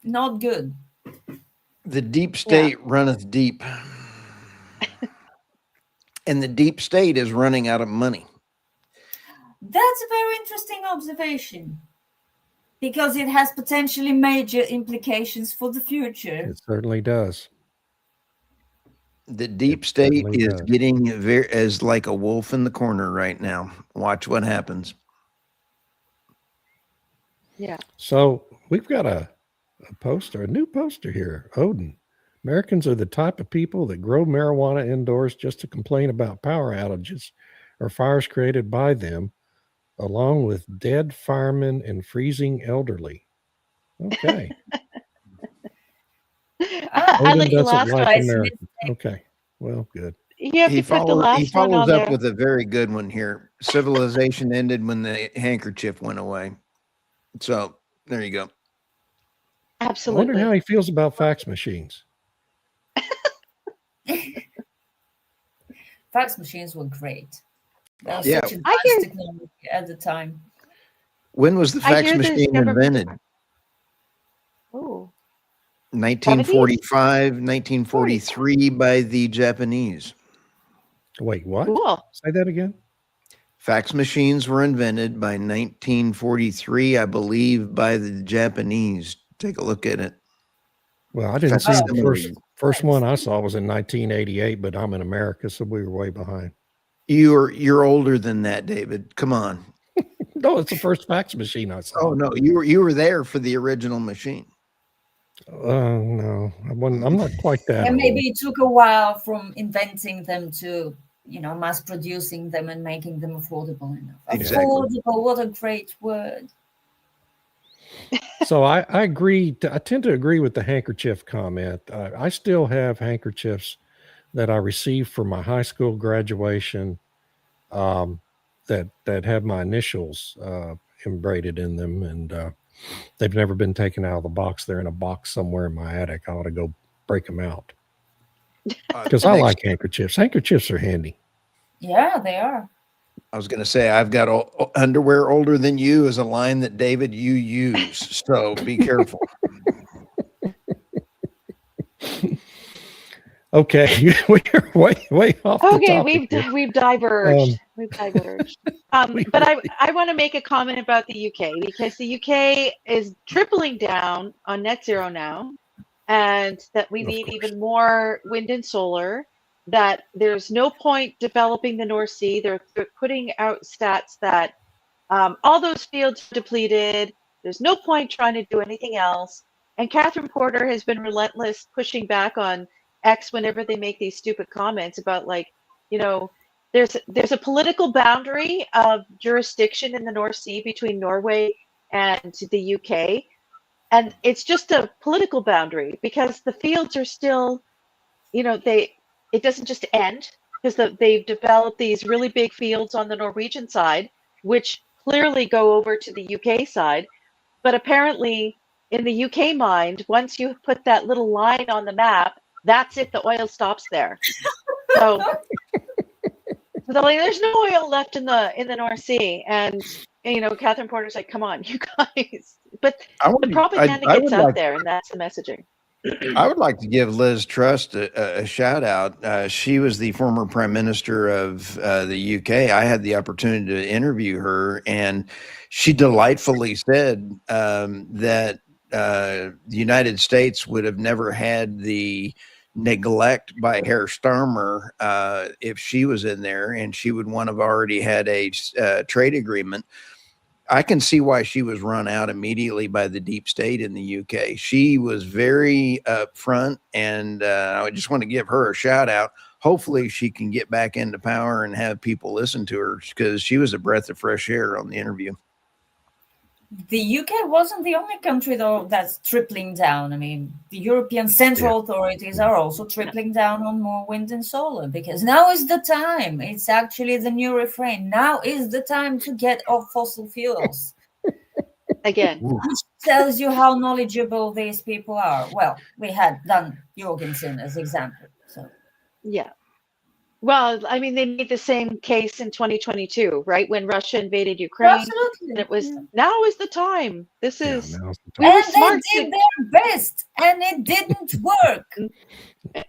not good. The deep state runneth deep. And the deep state is running out of money. That's a very interesting observation, because it has potentially major implications for the future. It certainly does. The deep state certainly is does. getting as like a wolf in the corner right now. Watch what happens. Yeah. So we've got a new poster here. Odin. Americans are the type of people that grow marijuana indoors just to complain about power outages or fires created by them, along with dead firemen and freezing elderly. Okay. I Odin let you doesn't last like one. America. Okay. Well, good. You have He to put the follows last one on up there. with a very good one here. Civilization ended when the handkerchief went away. So there you go. I wonder Absolutely. how he feels about fax machines. Fax machines were great. That was Yeah. such I advanced hear- technology at the time. When was the I fax hear this machine government- invented? Oh, 1945, 1943 by the Japanese. Wait, what? cool. Say that again? Fax machines were invented by 1943, I believe, by the Japanese. Take a look at it. Well, I didn't see the Facsimile. first one I saw was in 1988, but I'm in America, so we were way behind. You're older than that, David. Come on. No, it's the first fax machine I saw. Oh no, you were there for the original machine. No, I'm not quite that And old. maybe it took a while from inventing them to, mass producing them and making them affordable enough. Exactly. Affordable, what a great word. So I agree. I tend to agree with the handkerchief comment. I still have handkerchiefs that I received for my high school graduation that have my initials embroidered in them, and They've never been taken out of the box. They're in a box somewhere in my attic. I ought to go break them out because I like handkerchiefs. Handkerchiefs are handy. Yeah, they are. I was going to say, I've got underwear older than you is a line that David, you use. So be careful. Okay, we're way off. Okay, we've diverged. We've diverged. But I want to make a comment about the UK, because the UK is tripling down on net zero now, and that we need even more wind and solar. That there's no point developing the North Sea. They're putting out stats that all those fields are depleted. There's no point trying to do anything else. And Catherine Porter has been relentless, pushing back on X whenever they make these stupid comments about, like, you know, there's a political boundary of jurisdiction in the North Sea between Norway and the UK. And it's just a political boundary because the fields are still, you know, it doesn't just end, because they've developed these really big fields on the Norwegian side, which clearly go over to the UK side. But apparently in the UK mind, once you put that little line on the map, that's it. The oil stops there. So there's no oil left in the North Sea. And you know, Catherine Porter's like, come on, you guys. But the propaganda gets out there, and that's the messaging. I would like to give Liz Truss a shout out. She was the former prime minister of the UK. I had the opportunity to interview her, and she delightfully said that the United States would have never had the neglect by Herr Starmer if she was in there, and she would want to have already had a trade agreement. I can see why she was run out immediately by the deep state in the UK. She was very upfront, and I just want to give her a shout out. Hopefully she can get back into power and have people listen to her, because she was a breath of fresh air on the interview. The UK wasn't the only country, though, that's tripling down. I mean, the European central authorities are also tripling down on more wind and solar, because now is the time. It's actually the new refrain. Now is the time to get off fossil fuels. Again. Which tells you how knowledgeable these people are. Well, we had Dan Jorgensen as example. So yeah. Well, I mean, they made the same case in 2022, right? When Russia invaded Ukraine. Absolutely. And it was, now is the time. This is, and they did their best, and it didn't work.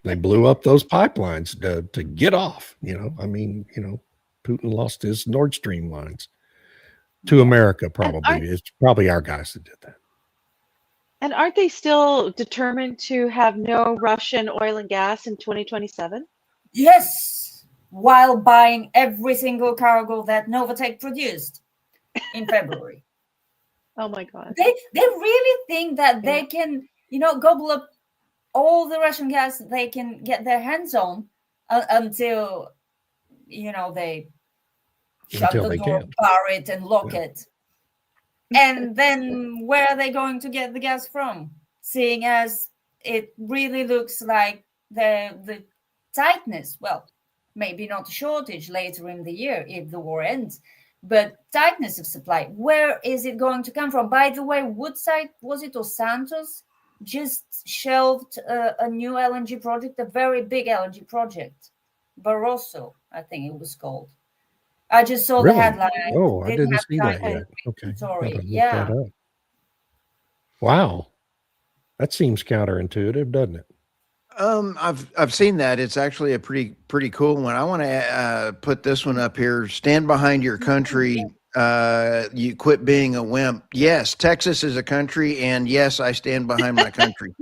They blew up those pipelines to get off, you know. I mean, you know, Putin lost his Nord Stream lines to America, probably. It's probably our guys that did that. And aren't they still determined to have no Russian oil and gas in 2027? Yes, while buying every single cargo that Novatek produced in February. Oh my God. They really think that they can, you know, gobble up all the Russian gas they can get their hands on until, you know, they shut the door, bar it, and lock it. And then where are they going to get the gas from? Seeing as it really looks like the tightness, well, maybe not a shortage later in the year if the war ends, but tightness of supply. Where is it going to come from? By the way, Woodside, was it, or Santos, just shelved a new LNG project, a very big LNG project. Barroso, I think it was called. I just saw the headline. Oh, I didn't see that yet. Okay. Sorry. Yeah. Wow. That seems counterintuitive, doesn't it? I've seen that. It's actually a pretty cool one. I want to put this one up here. Stand behind your country. You quit being a wimp. Yes, Texas is a country, and yes, I stand behind my country.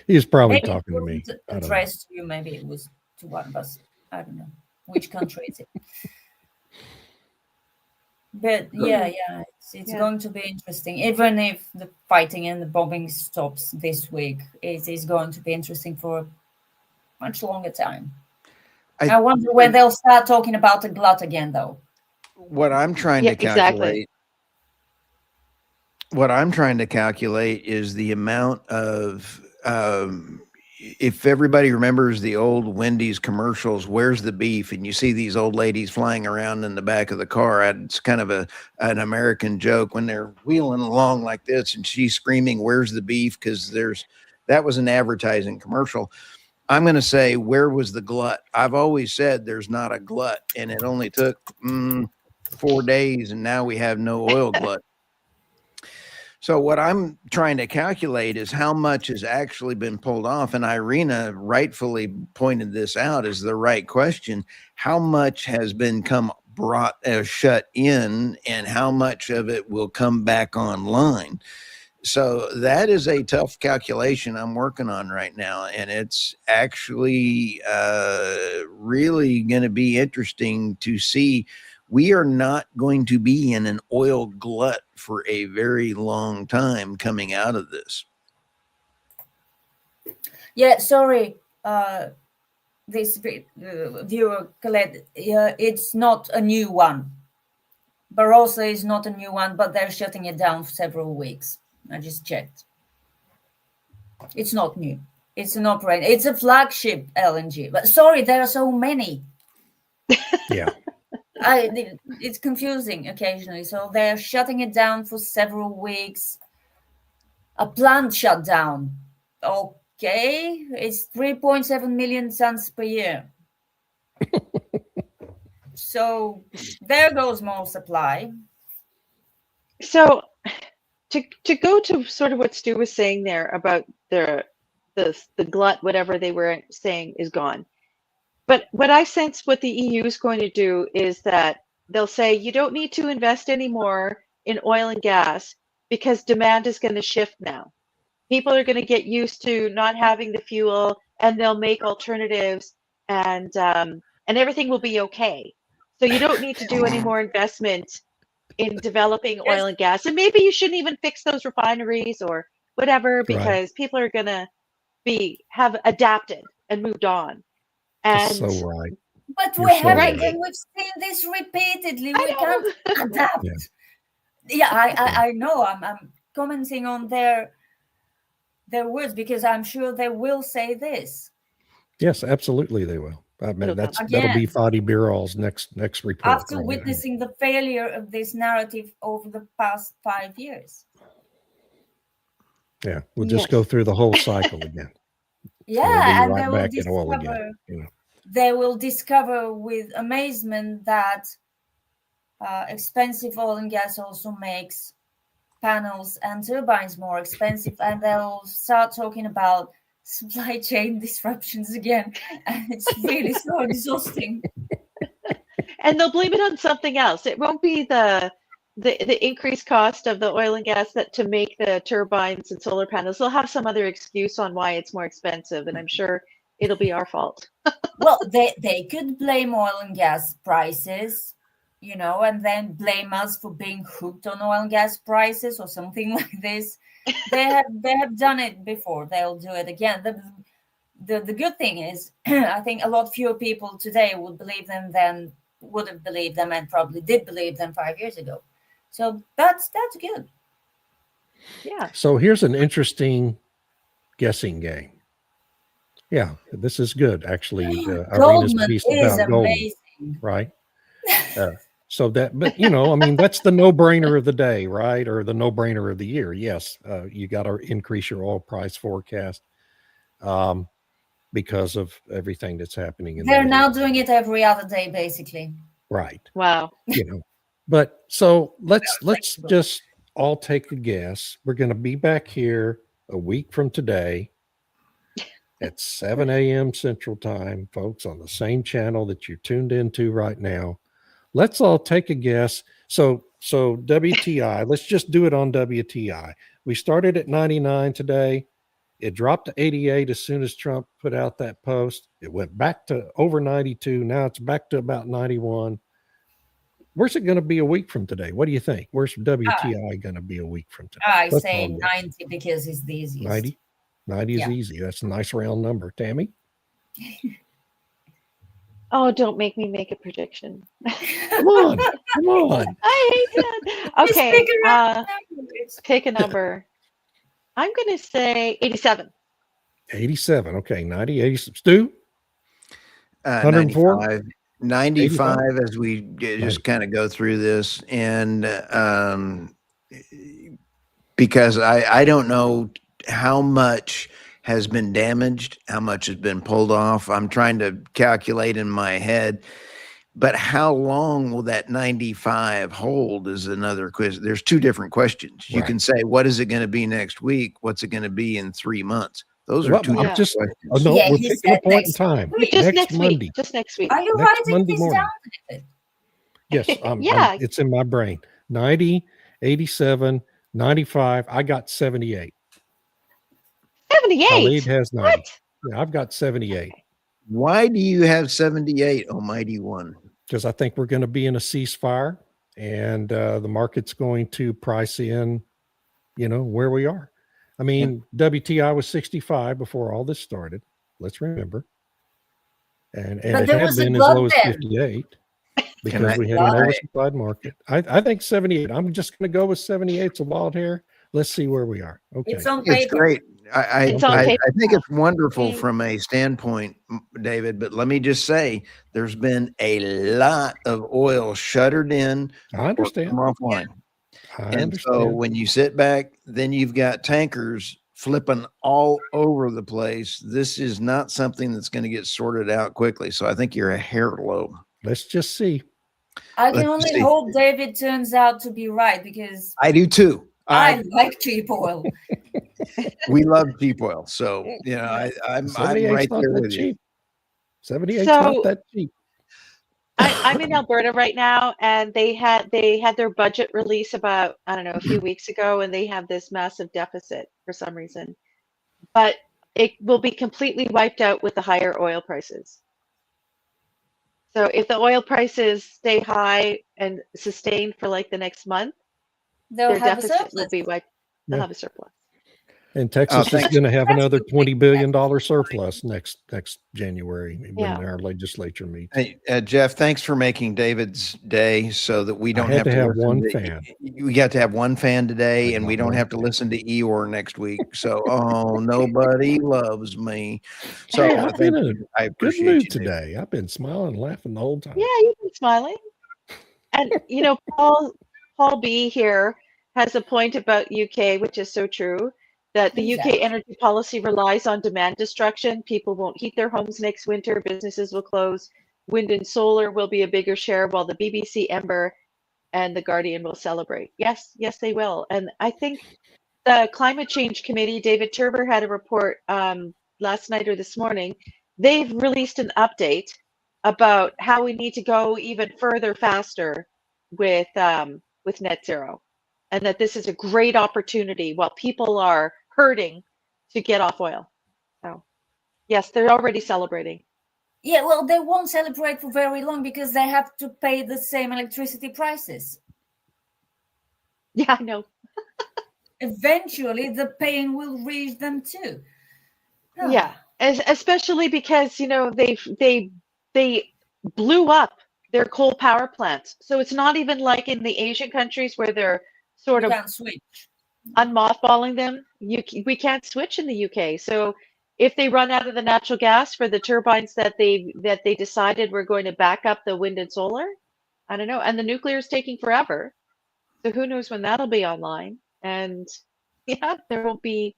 He's probably talking to me. Addressed to you. Maybe it was to one of us. I don't know. Which country is it? But yeah, it's going to be interesting. Even if the fighting and the bombing stops this week, it is going to be interesting for a much longer time. I wonder when they'll start talking about the glut again, though. What I'm trying to calculate. What I'm trying to calculate is the amount of if everybody remembers the old Wendy's commercials, "Where's the beef?" and you see these old ladies flying around in the back of the car, it's kind of an American joke when they're wheeling along like this and she's screaming, "Where's the beef?" Because that was an advertising commercial. I'm going to say, where was the glut? I've always said there's not a glut, and it only took 4 days, and now we have no oil glut. So what I'm trying to calculate is how much has actually been pulled off. And Irina rightfully pointed this out as the right question. How much has been shut in, and how much of it will come back online? So that is a tough calculation I'm working on right now. And it's actually really going to be interesting to see. We are not going to be in an oil glut for a very long time coming out of this. Yeah, sorry, this viewer, Colette, it's not a new one. Barossa is not a new one, but they're shutting it down for several weeks. I just checked. It's not new. It's an operating. It's a flagship LNG. But sorry, there are so many. Yeah. It's confusing occasionally. So they're shutting it down for several weeks. A plant shutdown. Okay, it's 3.7 million tons per year. So there goes more supply. So to go to sort of what Stu was saying there about the glut, whatever they were saying, is gone. But what I sense what the EU is going to do is that they'll say you don't need to invest anymore in oil and gas because demand is going to shift now. People are going to get used to not having the fuel, and they'll make alternatives, and everything will be okay. So you don't need to do any more investment in developing oil and gas. And maybe you shouldn't even fix those refineries or whatever, because people are going to have adapted and moved on. That's And so right. But You're we so haven't, right. and we've seen this repeatedly. I We know. can't adapt. Yeah, I know. I'm commenting on their words because I'm sure they will say this. Yes, absolutely they will. I mean, that'll be Fadi Birol's next report. After witnessing the failure of this narrative over the past 5 years. Yeah, we'll just go through the whole cycle again. Yeah, and right back in oil again. They will discover with amazement that expensive oil and gas also makes panels and turbines more expensive, and they'll start talking about supply chain disruptions again, and it's really so exhausting. And they'll blame it on something else. It won't be the increased cost of the oil and gas to make the turbines and solar panels. They'll have some other excuse on why it's more expensive, and I'm sure it'll be our fault. Well, they could blame oil and gas prices, and then blame us for being hooked on oil and gas prices or something like this. They have done it before. They'll do it again. The good thing is, I think a lot fewer people today would believe them than would have believed them, and probably did believe them 5 years ago. So that's good. Yeah. So here's an interesting guessing game. Yeah, this is good. Actually, Irina's piece about Goldman, right? So that, but I mean, that's the no-brainer of the day, right? Or the no-brainer of the year. Yes, you got to increase your oil price forecast because of everything that's happening. They're now doing it every other day, basically. Right. Wow. But so let's just all take a guess. We're going to be back here a week from today at 7 a.m. Central Time, folks, on the same channel that you're tuned into right now. Let's all take a guess. So WTI, let's just do it on WTI. We started at 99 today. It dropped to 88 as soon as Trump put out that post. It went back to over 92. Now it's back to about 91. Where's it going to be a week from today? What do you think? Where's WTI going to be a week from today? I say 90 because it's the easiest. 90 is easy. That's a nice round number. Tammy? Oh, don't make me make a prediction. Come on. I hate that. Okay, pick a number. I'm going to say 87. 87. Okay, 90, 80. Stu? 95, 95 85? as we just kind of go through this. And because I don't know how much has been damaged, how much has been pulled off. I'm trying to calculate in my head. But how long will that 95 hold is another question. There's two different questions. You can say, what is it going to be next week? What's it going to be in 3 months? Those are Well, two I'm different just, questions. oh, no, Yeah, we're he picking a said point in next time. week. Just Next next Monday. week. Just next week. Are you Next writing Monday this morning. down, David? Yes, Yeah. it's in my brain. 90, 87, 95. I got 78. 78. Khalid has 90. What? Yeah, I've got 78 Why do you have 78, almighty one? because I think we're going to be in a ceasefire and the market's going to price in, where we are. I mean, WTI was 65 before all this started. Let's remember. And But it there had was a been as blood low as there. 58 Can because I- we had an Right. oversupplied market. I think 78. I'm just going to go with 78. It's a wild hair. Let's see where we are. Okay. It's on It's paper. great. I It's on I paper. think it's wonderful Okay. from a standpoint, David, but let me just say there's been a lot of oil shuttered in I or understand. come offline. I And understand. so when you sit back, then you've got tankers flipping all over the place. This is not something that's going to get sorted out quickly. So I think you're a hair low. Let's just see. I can Let's only see. hope David turns out to be right because I do too. I like cheap oil. We love cheap oil. So, I'm 78's right not there that with you. cheap. 78's So- not that cheap. I'm in Alberta right now, and they had their budget release about, I don't know, a few weeks ago, and they have this massive deficit for some reason. But it will be completely wiped out with the higher oil prices. So if the oil prices stay high and sustained for like the next month, They'll their have a deficit will surplus. be wiped. They'll Yeah. have a surplus. And Texas is thanks. going to have another That's $20 billion surplus next January when Yeah. our legislature meets. Hey, Jeff, thanks for making David's day so that we don't had have to have listen one to- fan. We got to have one fan today, I and we got don't one have to fan. listen to Eeyore next week. So, nobody loves me. So, Hey, I've been in a I good appreciate mood you, David. today. I've been smiling and laughing the whole time. Yeah, you've been smiling. And Paul B here has a point about UK, which is so true, that the UK Exactly. energy policy relies on demand destruction. People won't heat their homes next winter, businesses will close, wind and solar will be a bigger share, while the BBC, Ember, and the Guardian will celebrate. Yes, they will. And I think the Climate Change Committee, David Turber had a report last night or this morning. They've released an update about how we need to go even further, faster with net zero, and that this is a great opportunity while people are hurting to get off oil. So, yes, they're already celebrating. Yeah, well, they won't celebrate for very long because they have to pay the same electricity prices. Yeah, I know. Eventually, the pain will reach them too. Oh. Yeah, especially because they blew up their coal power plants. So it's not even like in the Asian countries where they're sort You of can't switch. unmothballing them. We can't switch in the UK. So if they run out of the natural gas for the turbines that they decided were going to back up the wind and solar, I don't know. And the nuclear is taking forever. So who knows when that'll be online? And yeah, there won't be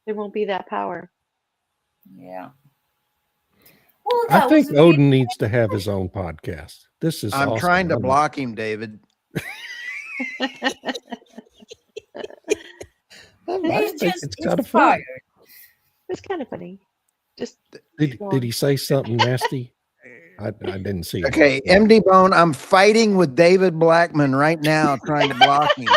that power. Yeah. Well, I that think was Odin needs to have his own podcast. This is I'm awesome. trying to block him, David. He's think just it's kind of fun. inspired. It's kind of funny. Just Did he say something nasty? I didn't see it. Okay, MD Bone, I'm fighting with David Blackmon right now, trying to block me.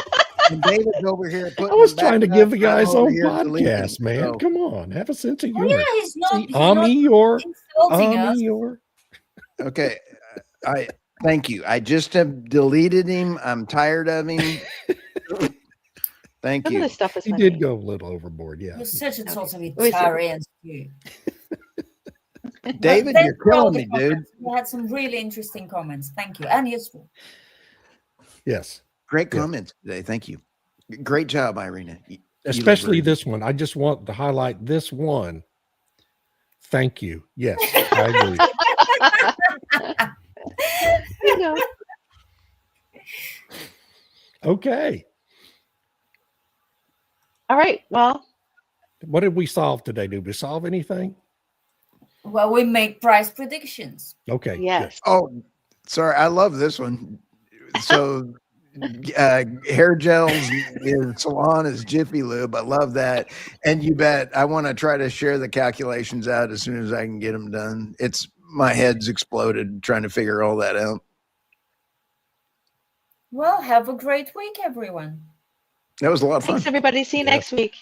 And David's over here putting I was them back trying to up, give the I'm guys over own here deleting. podcast, man. So, Come on, have a sense of Oh, humor. yeah, he's not, See, he's not insulting us. okay, I thank you. I just have deleted him. I'm tired of him. Thank some of you. this stuff is He funny. did go a little overboard, yeah. You're such a totally Wait, so- tyrant. You. David, Thanks you're for all killing the me, dude. comments. You had some really interesting comments. Thank you. And useful. Yes. Great Yeah. comments today. Thank you. Great job, Irina. You Especially look very- this one. I just want to highlight this one Thank you. Yes, I agree. You know. Okay. All right. Well, What did we solve today? Did we solve anything? Well, we make price predictions. Okay. yes. Oh, sorry. I love this one. So hair gels in salon is Jiffy Lube. I love that. And you bet I want to try to share the calculations out as soon as I can get them done. My head's exploded trying to figure all that out. Well, have a great week, everyone. That was a lot of fun. Thanks, everybody. See you Yeah. next week.